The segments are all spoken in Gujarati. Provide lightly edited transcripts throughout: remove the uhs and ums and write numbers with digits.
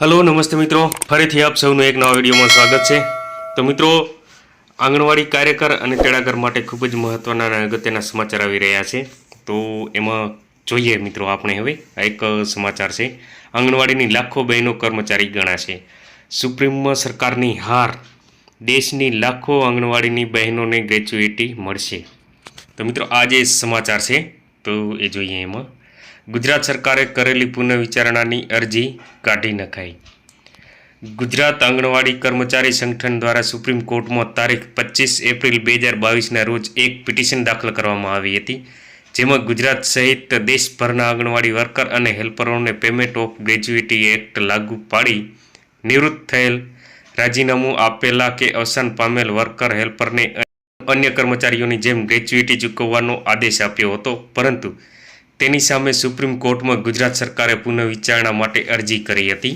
हेलो नमस्ते मित्रों, फरीथी आप सौનું एक नवा વિડીયોમાં સ્વાગત છે। તો મિત્રો, આંગણવાડી કાર્યકર અને તેડાગર માટે ખૂબ જ મહત્વના અને અગત્યના સમાચાર આવી રહ્યા છે। તો એમાં જોઈએ મિત્રો, આપણે હવે આ એક સમાચાર છે। આંગણવાડીની લાખો બહેનો કર્મચારી ગણાશે, સુપ્રીમમાં સરકારની હાર, દેશની લાખો આંગણવાડીની બહેનોને ગ્રેચ્યુઇટી મળશે। તો મિત્રો, આ જે સમાચાર છે તો એ જોઈએ એમાં ગુજરાત સરકારે કરેલી પુનઃવિચારણાની અરજી કાઢી નખાઈ। ગુજરાત આંગણવાડી કર્મચારી સંગઠન દ્વારા સુપ્રીમ કોર્ટમાં તારીખ 25 એપ્રિલ 2022ના રોજ એક પિટિશન દાખલ કરવામાં આવી હતી, જેમાં ગુજરાત સહિત દેશભરના આંગણવાડી વર્કર અને હેલ્પરોને પેમેન્ટ ઓફ ગ્રેચ્યુઇટી એક્ટ લાગુ પાડી નિવૃત્ત થયેલ, રાજીનામું આપેલા કે અવસાન પામેલ વર્કર હેલ્પરને અન્ય કર્મચારીઓની જેમ ગ્રેચ્યુઇટી ચૂકવવાનો આદેશ આપ્યો હતો, પરંતુ તેની સામે સુપ્રીમ કોર્ટમાં ગુજરાત સરકારે પુનઃવિચારણા માટે અરજી કરી હતી,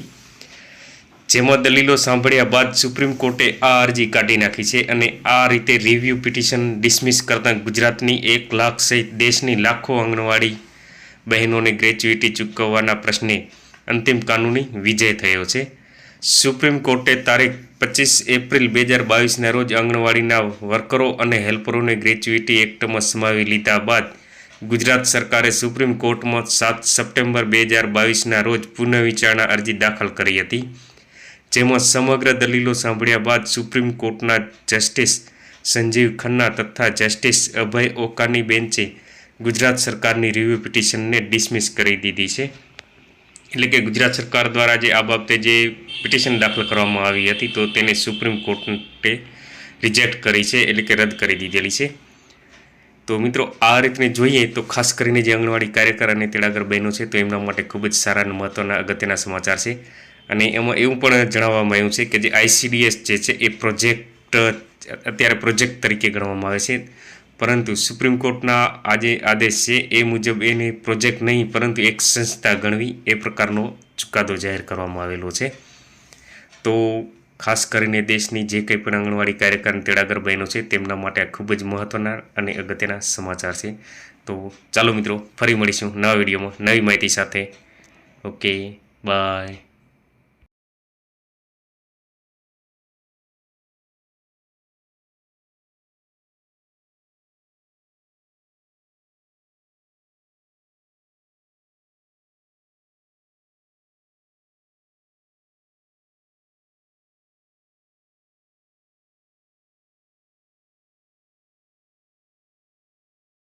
જેમાં દલીલો સાંભળ્યા બાદ સુપ્રીમ કોર્ટે આ અરજી કાઢી નાખી છે અને આ રીતે રિવ્યુ પિટિશન ડિસમિસ કરતાં ગુજરાતની 1 લાખ સહિત દેશની લાખો આંગણવાડી બહેનોને ગ્રેચ્યુઇટી ચૂકવવાના પ્રશ્ને અંતિમ કાનૂની વિજય થયો છે। સુપ્રીમ કોર્ટે તારીખ 25 એપ્રિલ 2022ના રોજ આંગણવાડીના વર્કરો અને હેલ્પરોને ગ્રેચ્યુઇટી એક્ટમાં સમાવી લીધા બાદ ગુજરાત સરકારે સુપ્રીમ કોર્ટમાં 7 સપ્ટેમ્બર 2022ના રોજ પુનઃવિચારણા અરજી દાખલ કરી હતી, જેમાં સમગ્ર દલીલો સાંભળ્યા બાદ સુપ્રીમ કોર્ટના જસ્ટિસ સંજીવ ખન્ના તથા જસ્ટિસ અભય ઓકાની બેન્ચે ગુજરાત સરકારની રિવ્યુ પિટિશનને ડિસમિસ કરી દીધી છે। એટલે કે ગુજરાત સરકાર દ્વારા જે આ બાબતે જે પિટિશન દાખલ કરવામાં આવી હતી તો તેને સુપ્રીમ કોર્ટે રિજેક્ટ કરી છે, એટલે કે રદ કરી દીધેલી છે। તો મિત્રો, આ રીતને જોઈએ તો ખાસ કરીને જે આંગણવાડી કાર્યકર અને તેડાગર બહેનો છે તો એમના માટે ખૂબ જ સારા અને મહત્ત્વના અગત્યના સમાચાર છે। અને એમાં એવું પણ જણાવવામાં આવ્યું છે કે જે ICDS જે છે એ પ્રોજેક્ટ અત્યારે પ્રોજેક્ટ તરીકે ગણવામાં આવે છે, પરંતુ સુપ્રીમ કોર્ટના આ જે આદેશ છે એ મુજબ એને પ્રોજેક્ટ નહીં પરંતુ એક સંસ્થા ગણવી એ પ્રકારનો ચુકાદો જાહેર કરવામાં આવેલો છે। તો ખાસ કરીને દેશની જે કંઈ પણ આંગણવાડી કાર્યકર અને તેડાગર બહેનો છે તેમના માટે આ ખૂબ જ મહત્ત્વના અને અગત્યના સમાચાર છે। તો ચાલો મિત્રો, ફરી મળીશું નવા વિડીયોમાં નવી માહિતી સાથે। Okay, by.